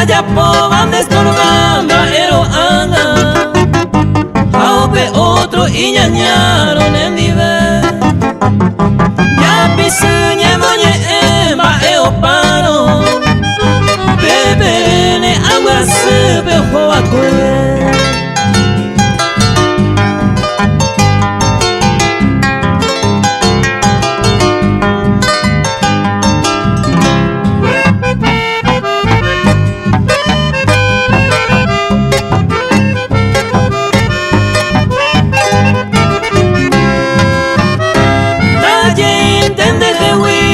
ya poban descolgando ero anga Aope otro iñañaron en nivel Ya pisuñe moñe emba eopano Bebene agua sube joacue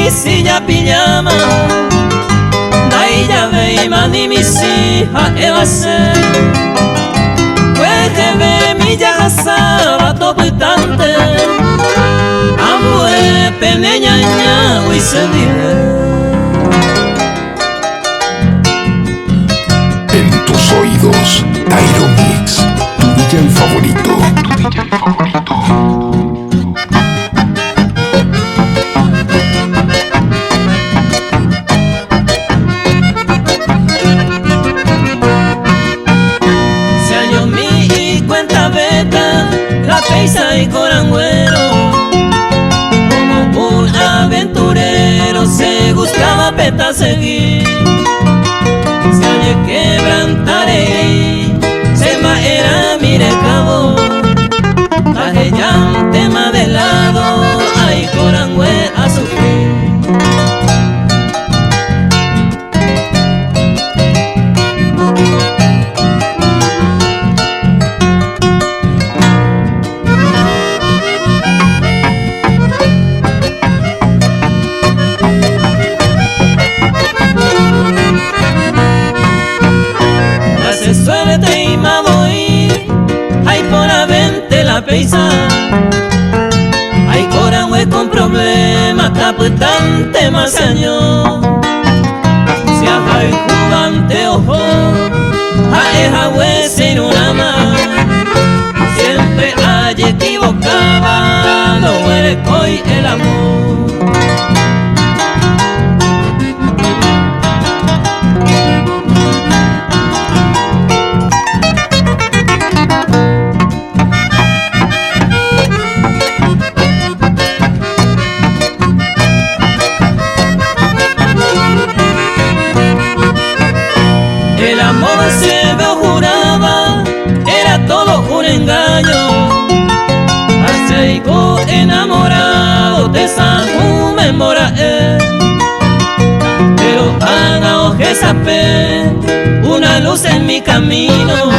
Si ya pijama Dai ya veima ni mi hija eva se Puede ve mi ya hasaba topitante Ambue peneña ña ui se vive En tus oídos, Aeromix, tu DJ favorito. Y corangüero Como un aventurero Se buscaba peta seguir Se oye quebrantaré Se ma era mire cabo Traje ya un tema de lado Ay corangüe a sufrir Suerte y me voy Ay por avente la peisa Ay corangüe con problema Capitante más año Si hay jugante ojo A esa huese en una mano Siempre hay equivocaba No muere hoy el amor El amor se me juraba, era todo un engaño. Aseigo enamorado de esa memora pero haga oje sape una luz en mi camino.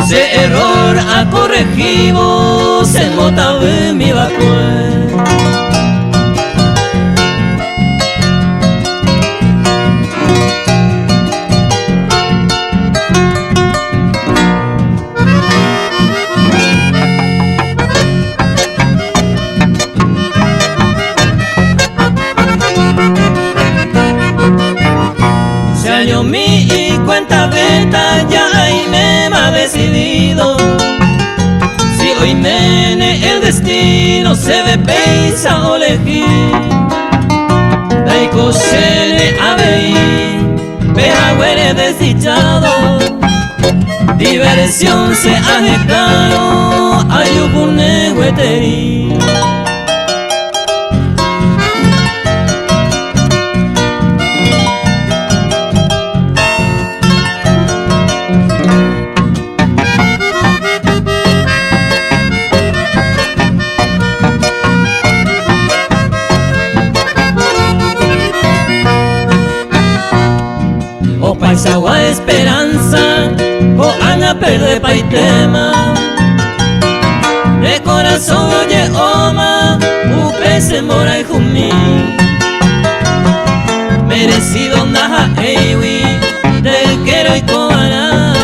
Se error a corregivo, se motaba en mi vacue. Mi y cuenta beta ya ahí me ha decidido. Si hoy mene el destino se ve peisa o elegir. Daiko se le aveí, pero huele desdichado. Diversión se ha claro, hay un hueterí. Paisagua esperanza, o anga perder paitema. De corazón oye oma, upe se mora y jumí. Merecido naja eiwi, del quiero y cobana.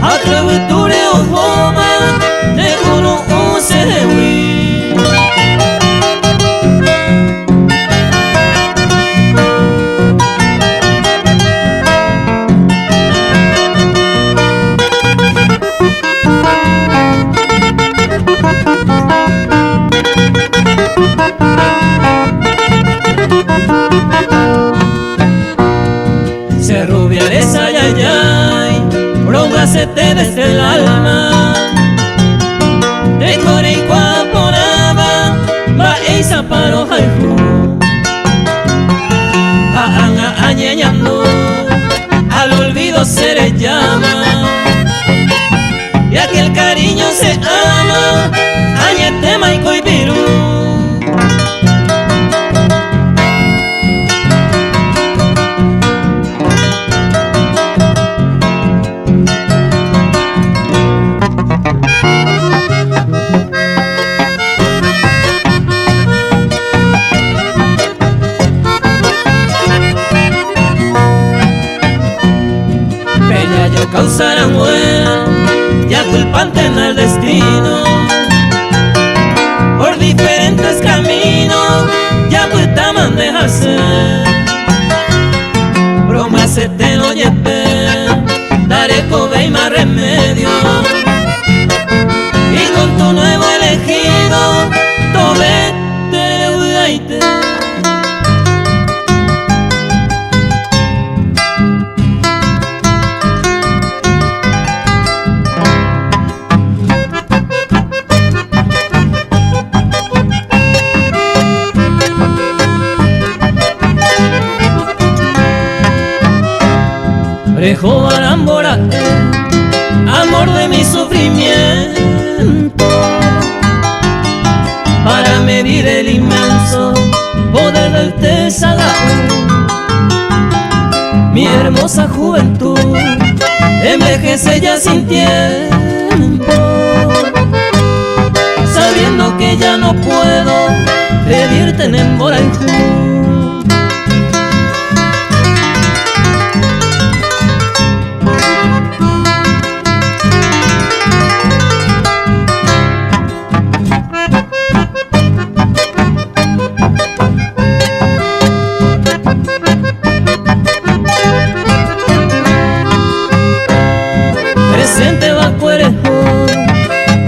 Atreviture o joma, de uno un se dewi. Se rubiales ay ay ay, broma se te desde el alma. Te corre y cuaponaba, va e zaparo jaifu. A añeñando, al olvido se le llama. Y aquel cariño se ama, añete maico y pirú. Causarán muerte, ya culpante en el destino. Por diferentes caminos, ya puta manejarse. Broma se te lo lleve, daré cobe y más remedio. Y con tu nuevo elegido, tobe te udaite. Rejo Arambora, amor de mi sufrimiento, para medir el inmenso poder del Tesalao. Mi hermosa juventud envejece ya sin tiempo, sabiendo que ya no puedo pedirte en Emborajú.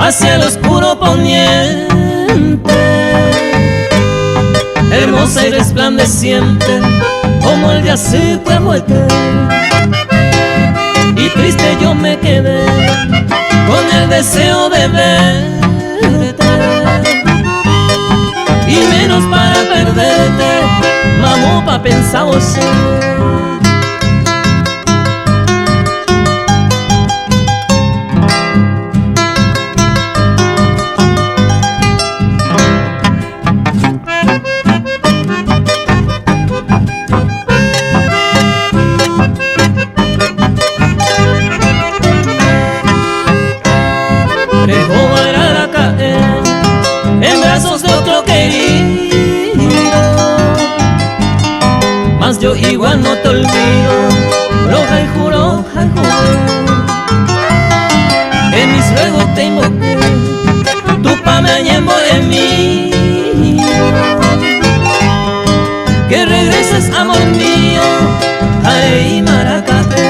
Hacia el oscuro poniente, hermosa y resplandeciente como el día se fue a muerte. Y triste yo me quedé con el deseo de verte, y menos para perderte, mamó pa' pensar vos. Yo igual no te olvido, roja y juro, en mis ruegos te invoqué, tu pa me añembo en mí. Que regreses, amor mío, ay Maracate.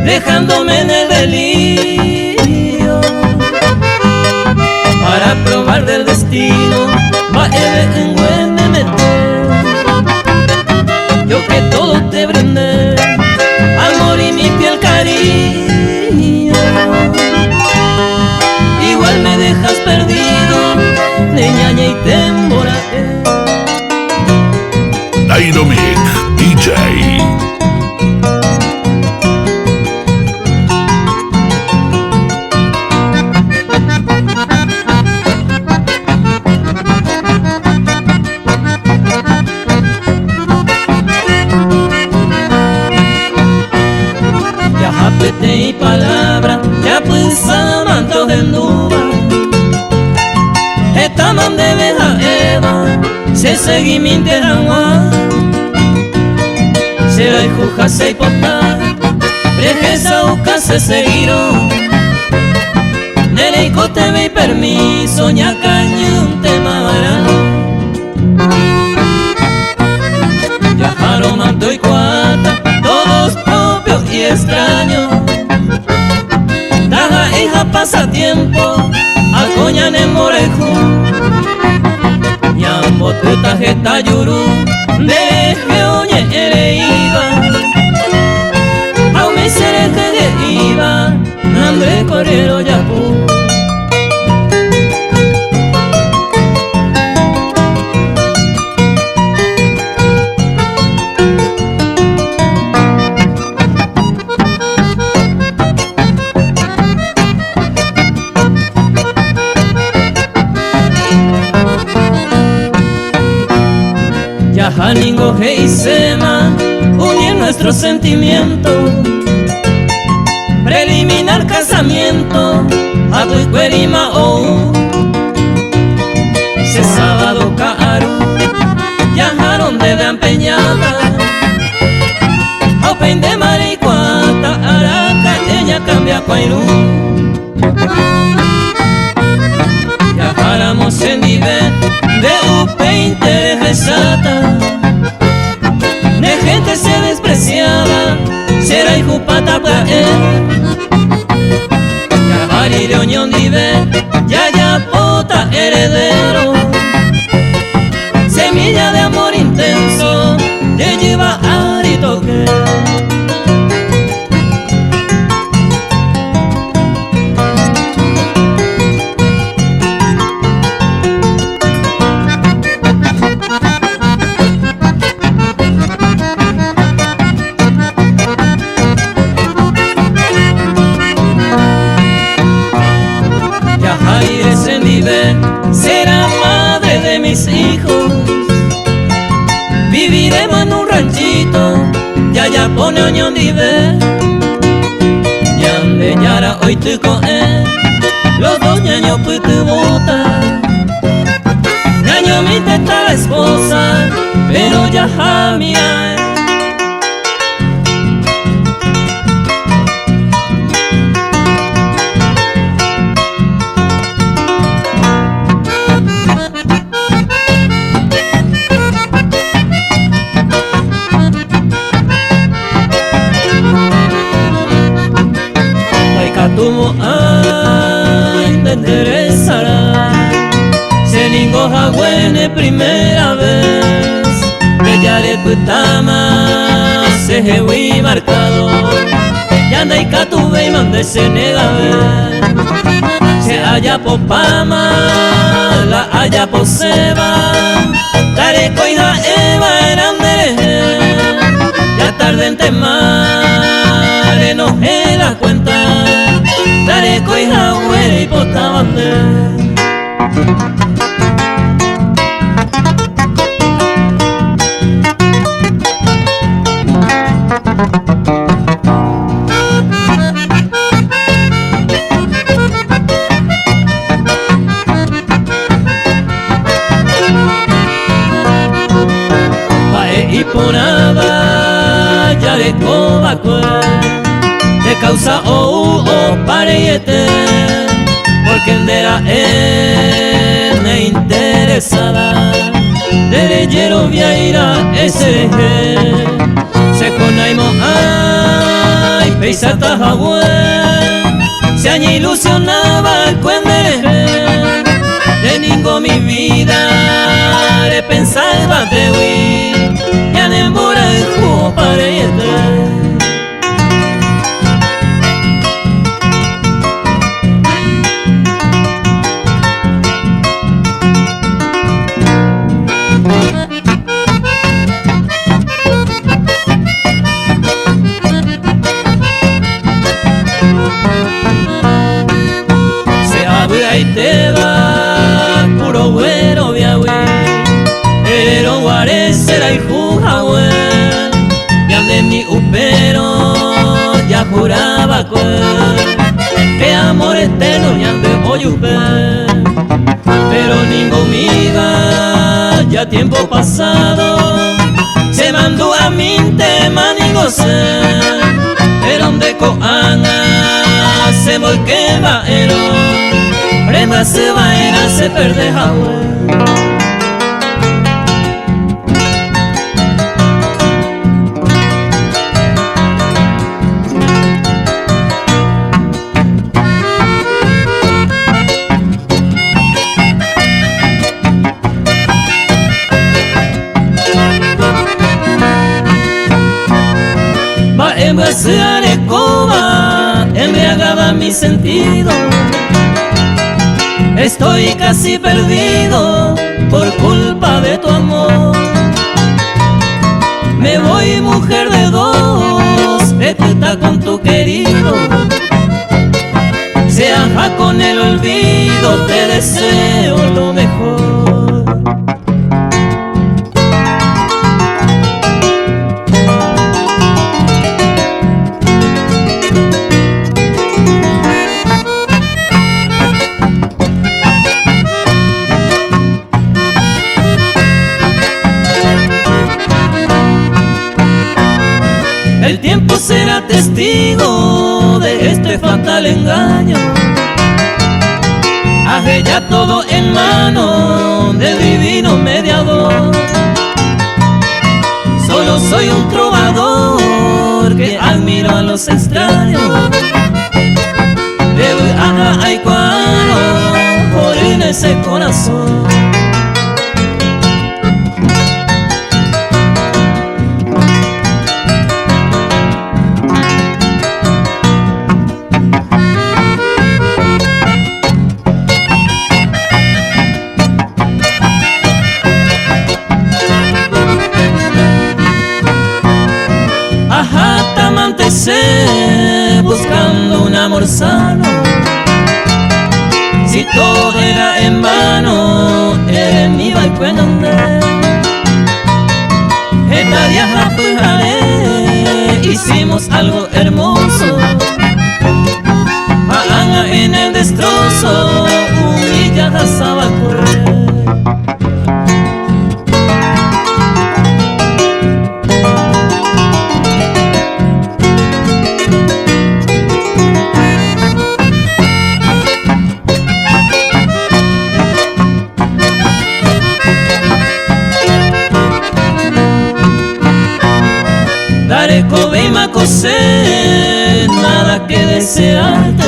Dejándome en el delirio para probar del destino, va en buen me meter. Yo que todo te brindé, amor y mi piel cariño, igual me dejas perdido, de ñaña y temporada. Dynamic DJ. Y palabra, ya pues manto de nube. Esta man de beja Eva, se seguimiento en agua. Se la juja se hipota, prejesa uca se seguiró. Nere Eiko te ve permiso, ñacañun te mara. Viajaron manto y cuata, todos propios y extraños. Taja hija pasatiempo, acoñan en morejo. Ñambo tu tajeta yuru, deje oye ereiva. Aume serete de iba, nambre correro yapu. Janingo Heisema, unir nuestros sentimientos, preliminar casamiento, Abuicuerima ou. Se sábado Caaru, viajaron desde Empeñada, Open de Maricuata, Araca, ella cambia Cuairú. Viajáramos en nivel de Upe interesata. De gente se despreciaba, será hijo pata para él. Yajari de Oñón Dive, ya pota heredero. Semilla de amor intenso, de lleva ari toque. Será madre de mis hijos. Viviremos en un ranchito, ya pone Oñón Dive. Yande yara hoy te coe, los dos ñaños pues te bota. Ñaño mi teta la esposa, pero ya jamia. Tumo ay te interesará. Se ningo jagüene primera vez. Bellare putama se jewi marcado. Yanda y catuve y mande se nega ver. Se haya popama, la haya poseba. Tareco y la eva eran de ya tarde en temar, enojé la cuenta. Tareco y jagüere y potabande. Pae y ponaba, ya de cobacue. De causa o pareyete, porque endera me interesada. Derechero viaira ese se conaimo ay peisata jabue. Se aña ilusionaba el cuendere. De ningo mi vida de pensaba de huir. Ya de embora el jugo pareyete. Se te va, puro güero viahui. Pero guarecera y jujahue. Ya de mi upero, ya juraba que amor eterno ya de oyupe. Pero ningún miga, ya tiempo pasado. Se mandó a mi tema ni gocé. Pero donde coana se volqueba ero. Cuba se va a ir a se perde Hawái. Ciudad de Cuba embriagaba mi sentido. Estoy casi perdido por culpa de tu amor. Me voy mujer de dos, vete con tu querido. Se aja con el olvido, te deseo lo mejor. El tiempo será testigo de este fatal engaño. Aje ya todo en mano del divino mediador. Solo soy un trovador que admiro a los extraños. Debo aja ay cuano por en ese corazón. Buscando un amor sano. Si todo era en vano, en mi balcón donde esta viaja pujaré, hicimos algo hermoso. Maanga en el destrozo, humillada sabacue. Daré cobe y macosé, nada que desearte,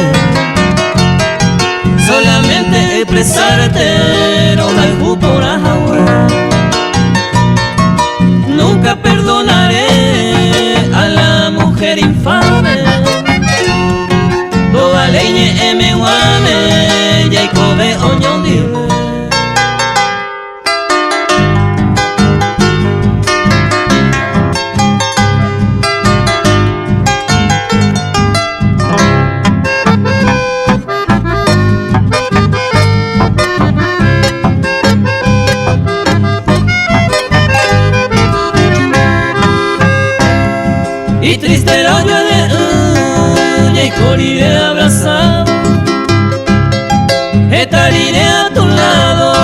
solamente expresarte, no algo por Hawái. Nunca perdonaré a la mujer infame, toda leñe eme guame, ya y cobe oñón dive. Y triste el hoyo de uña y coliré abrazado. Estaré a tu lado,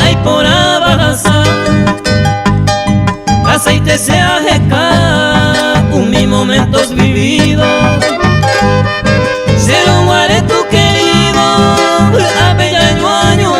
ahí por abajo. Aceite se ajeca, mis momentos vividos. Se lo guaré tu querido, a bella año.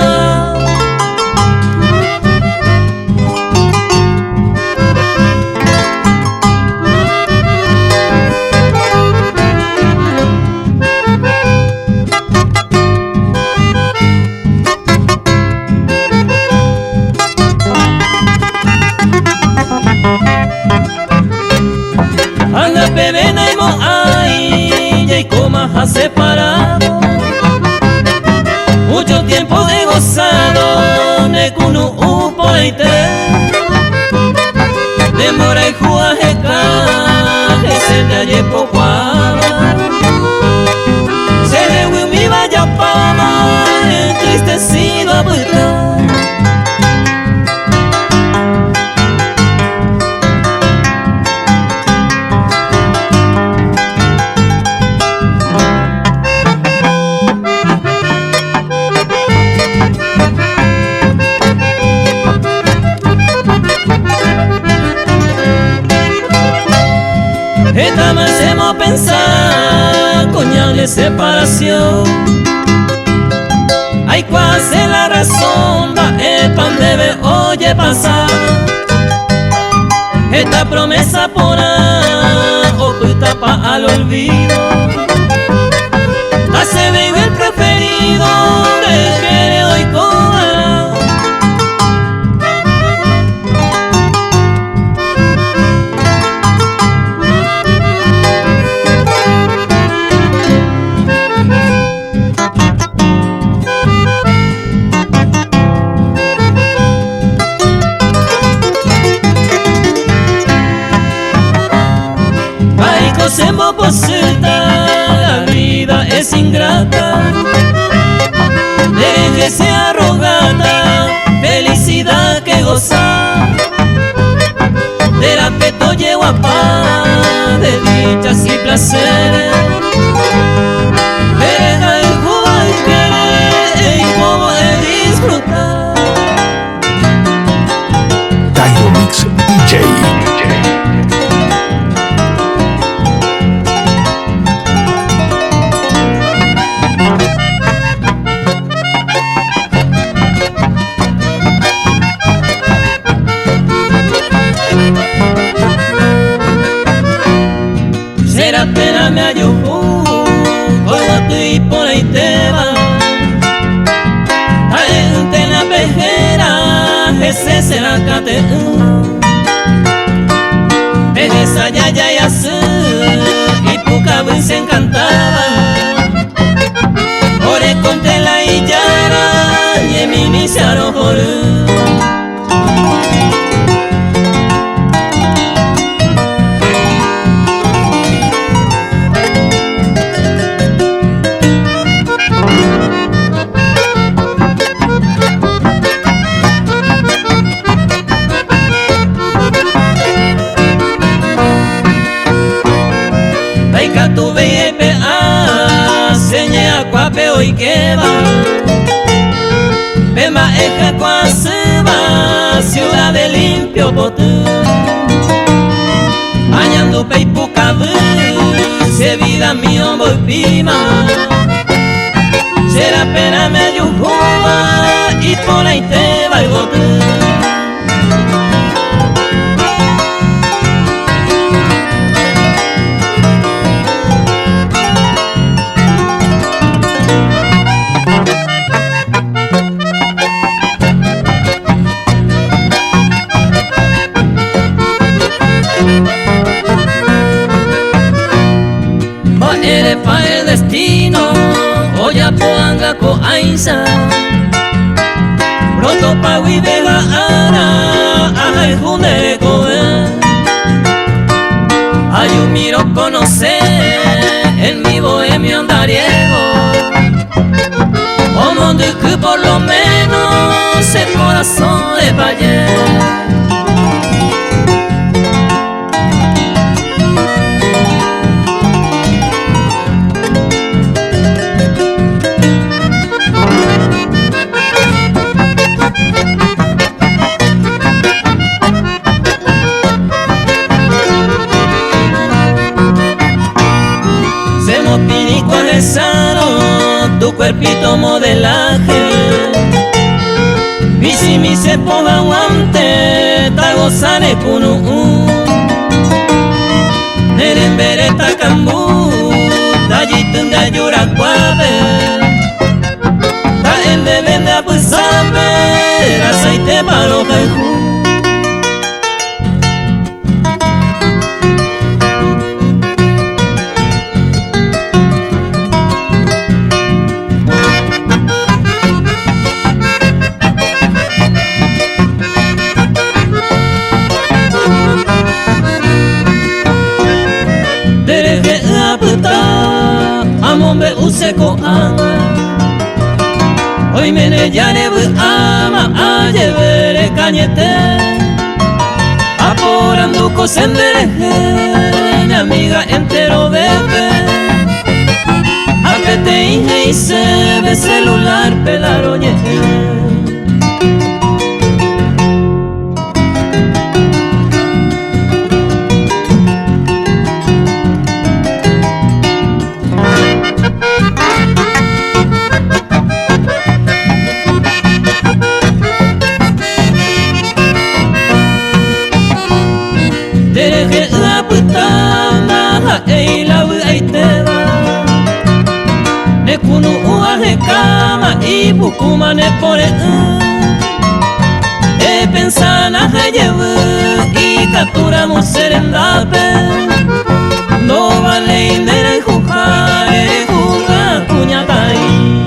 Anda pebena y moai, y comas ha separado. Mucho tiempo he gozado, nekunu upoite. Demora y juajeca, que se te halle pocuada. Se le mi vaya pama, entristecido a buscar. Jamás hemos pensado, coñal de separación. hay cuál es la razón, va el pan debe oye pasar. Esta promesa por oculta pa' al olvido. Hace vivo el preferido de que le doy coba. Ay, cosemos posita, la vida es ingrata. Déjese arrogata, felicidad que gozar. Del apeto llevo a paz, de dichas y placeres. Deja el jugar y querer, y cómo de disfrutar. Tyro Mix DJ. Será pena me ayujú, cuando estoy por ahí te va. Gente en la pejera, ese será cate. Esa ya ya ya sé, y tu cabeza se encantaba. Ore conté la illara, y en mi iniciaron por tu vepe a seña cuape hoy que va. Pema eja cuase va, ciudad de limpio potú. Añando peipuca se vida mío voy pima. Será pena me ayujuba y por ahí te va el botú. Eres pa' el destino, oya poanga ko aisa. Pronto pa' huivega ara, ajay junere koe. Ay, un miro conocer en mi bohemio andariego. Como de que por lo menos el corazón de valle. Tu cuerpito modelaje, y si mi se ponga guante, ta gozare kunu. Nerembere ta cambu, ta yitun da yura cuave, ta ende vende a pusambe, aceite paro caijú. Amombe useko ama, hoy me neyare bu ama a llevere cañete, aporando cosendereje, mi amiga entero bebe, apete y se ve celular pelaroñe. pukumane pore e pensana hayevu y capturamos serendape no vale indera y juga cuñatai.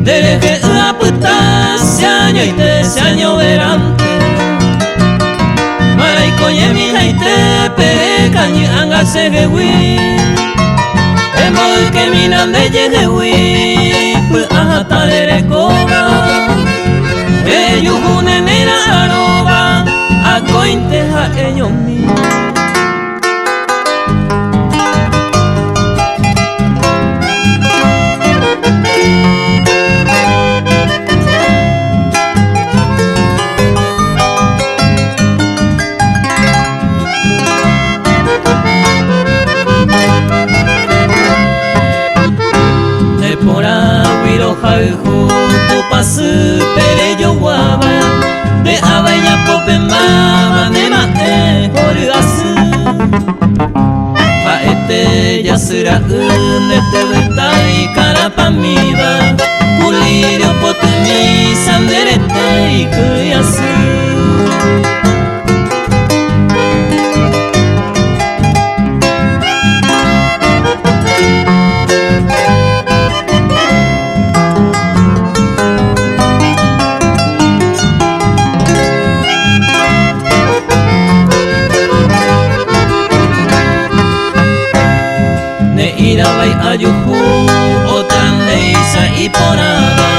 Dereje a puta se año y te se año verante Maray coñe mi jaite pere cañi anga se gewi Emol que minan de yegewi Pues aja talere koga Eyuhune nera aroba A cointe ja ellos mi tu pasu pere yo guava de aveña pope mama de mate horigasu pa este ya será de te ventai cara pa miva kulirio potumi sanderete y kuyasu ayuhu otra neisa y poraba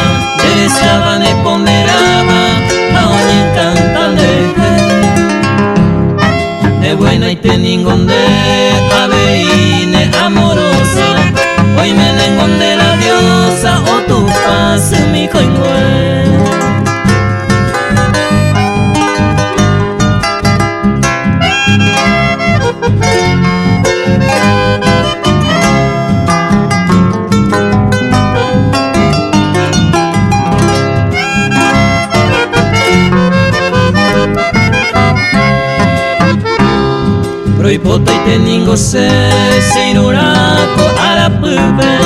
deseaba ne ponderaba a oñe cantante de buena y te ningonde aveine amorosa hoy me nengonde la diosa o tu paz mi coingüe Roipota y teningo se iruraco a la pube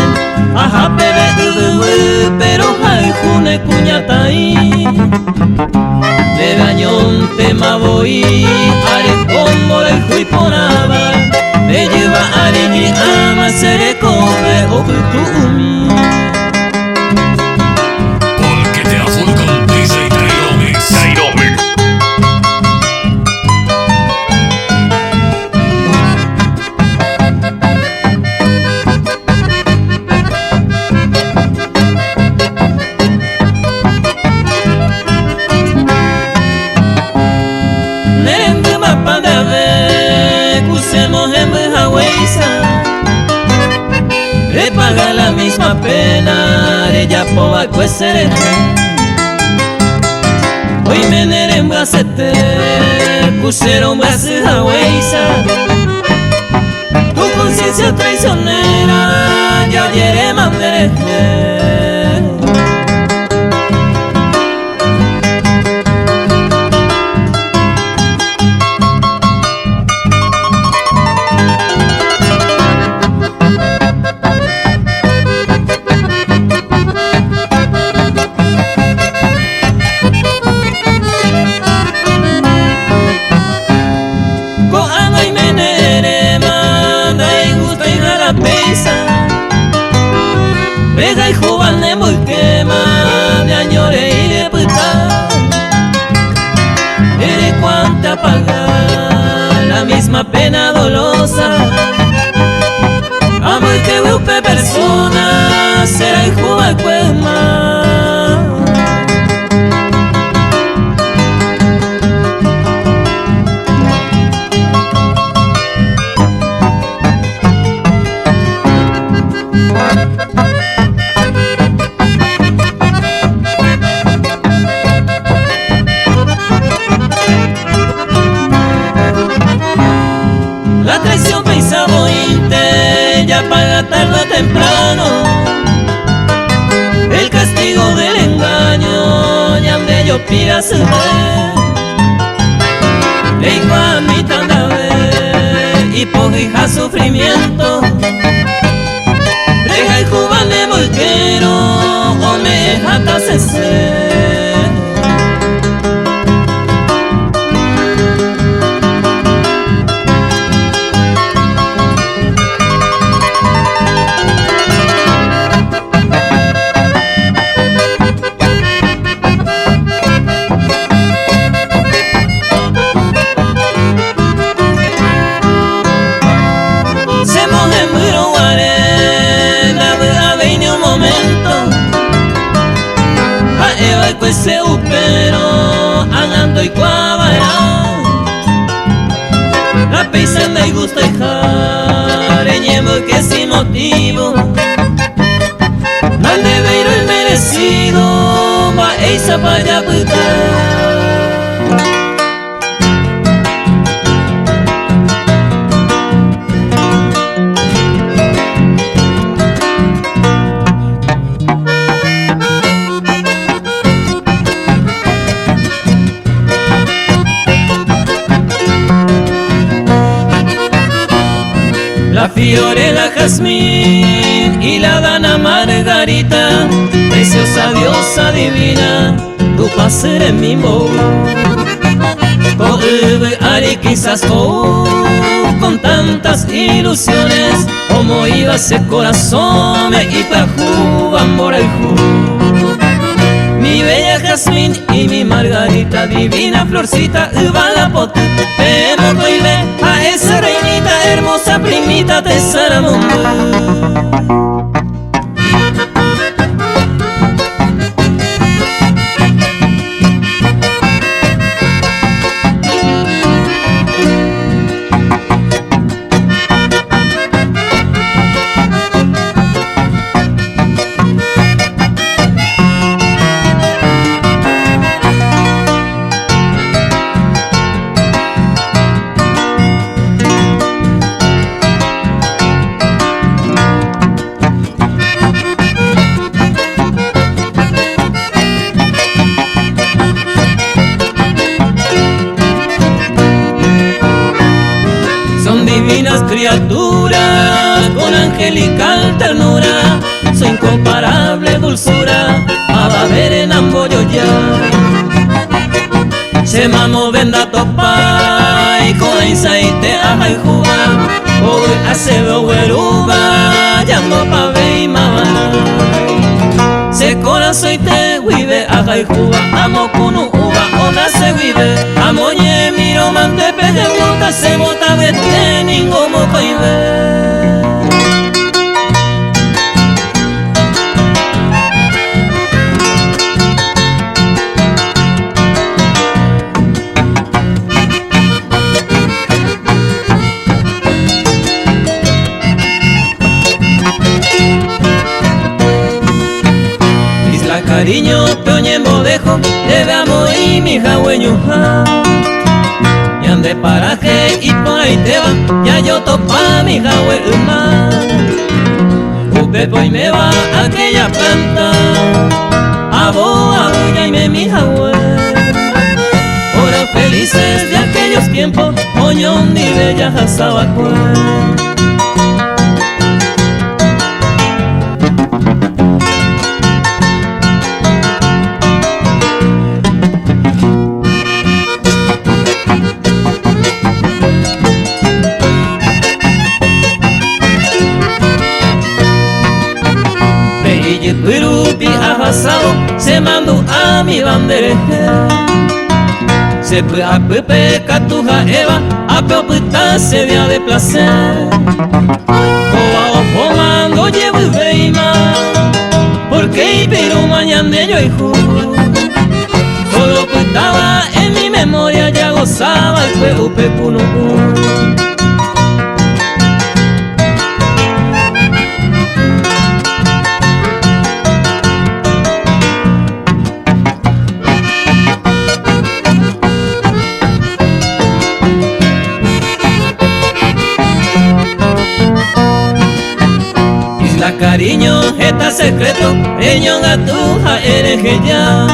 Aja pebe pero jaijune cuñatai De gañón tema voy are como la juiponaba Me lleva ariñi ama sere cobe o kutumi Porque te afunca un pisa y Tairomix. Le paga la misma pena, ella poba pues seré. Hoy me neren bracete, pusieron brazos a huesa. Tu conciencia traicionera, ya diré manderete. Vega y juvan de muy quema, de añore y de puta. Eres cuanta paga, la misma pena dolosa. Amor que veo persona, será y juva cuema. La traición pensado inte, ya ella paga tarde o temprano el castigo del engaño, ya de yo pira su vez. Le dijo a mi tanda vez y por hija sufrimiento, deja el cubano de volquero o me jata se. Se upero andando y cuabara la paisana y gusta dejar eñemo que sin motivo mal de ver el merecido ma eisa para allá la Fiorella Jazmín y la Dana Margarita, preciosa diosa divina, tu paser en mi mou. Quizás con tantas ilusiones, como iba ese corazón y pa' jugar por el jugo. Mi bella Jazmín y mi Margarita, divina florcita, uva la pota, pero y ve a esa reinita, hermosa primita de Saramundo. Divinas criaturas con angelical ternura, su incomparable dulzura a ver en ambollo ya. Se mamo venda topa y con insaite a y juba, hoy hace hueruba llamo pa ve y mamá. Se corazón y te vive a y juba, amo con uva ona se vive, amo ye miro mante pelle bota se bota vete ningún moco y ve. Cariño, peoñemo dejo, debe amo y mi jagüeñuja. Y ande paraje y por ahí te va, ya yo topa mi jagüeñuja. Upepo y me va aquella planta, aboa y me mi jagüe. Horas felices de aquellos tiempos, oñón ni bella jasabacue. Pirupi ajasado se mandó a mi bandereje. Se fue a Pepe Catuja Eva, a Peopita se vea de placer. Coba ojo mando llevo y veima, porque Piru mañana de yo y jugo. Solo que estaba en mi memoria, ya gozaba el fuego pepuno. Ta cariño está secreto, eño gatuja eres ya.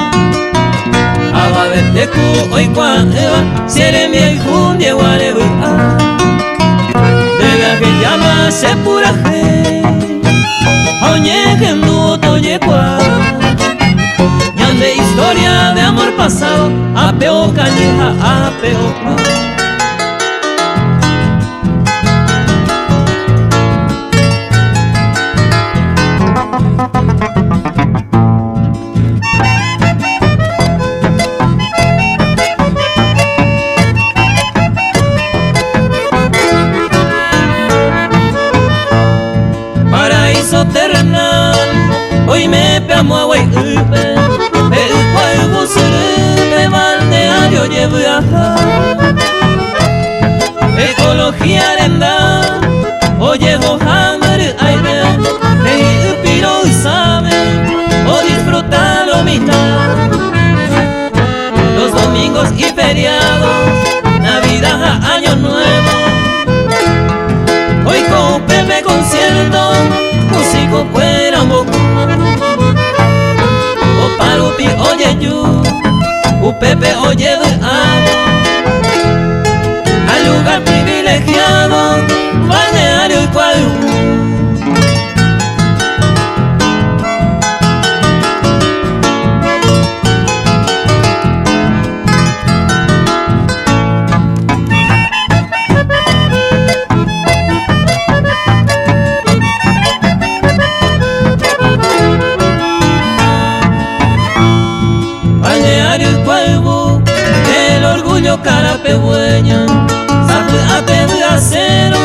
Aba vete ku hoy eva, si eres mi hijo de guareba. Dega que llama se pura je, oñe que no toye cua. Ñande historia de amor pasado, apeo cañeja, apeo. Terrenal, hoy me peamo a wey upe, el cuervo se balneario lleva ecología arenda, oye hammer aire, el piro y sabe, o disfrutarlo mitad. Los domingos y feriados, Navidad, Año Nuevo, hoy con Pepe concierto. Músico fuera un boco o parupi oye yo Pepe oye amo al lugar privilegiado balneario y cuadro. El orgullo carapegüeña, sabe a pedacero,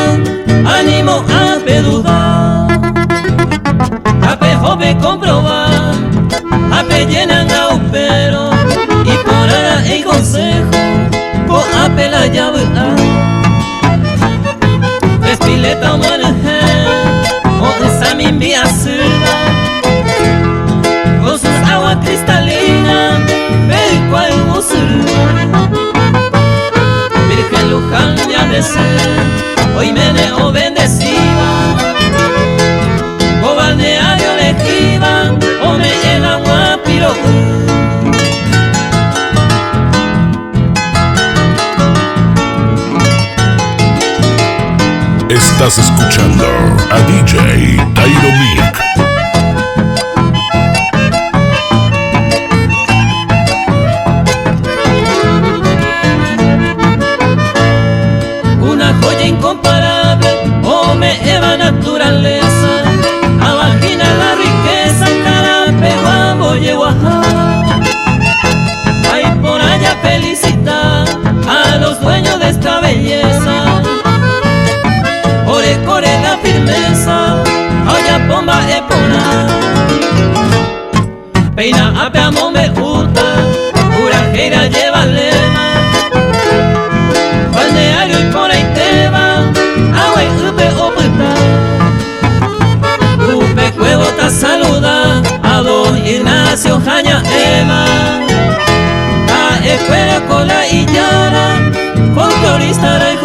ánimo a pedudar, a pe joven comprobar, a pe llenan a upero, y por ara el consejo, po a pe la llave a. Espileta maneje, o esa mi envía silva, con sus aguas cristalinas, el cual Virgen Luján ya de ser, hoy meneo bendecida, o balneario legiva, o me llega guapiro. Estás escuchando a DJ Tairo Mick. Incomparable, oh me eva naturaleza, abajina la riqueza, carape, guambo, yeguajá. Hay por allá felicitar a los dueños de esta belleza, ore core la firmeza, olla pomba epona. Peina apeamo me gusta, curajera lleva lema, balneario y por ahí te va. Upe cuevo ta saluda a don Ignacio Jaña Eva, a escuela cola y llana, folclorista de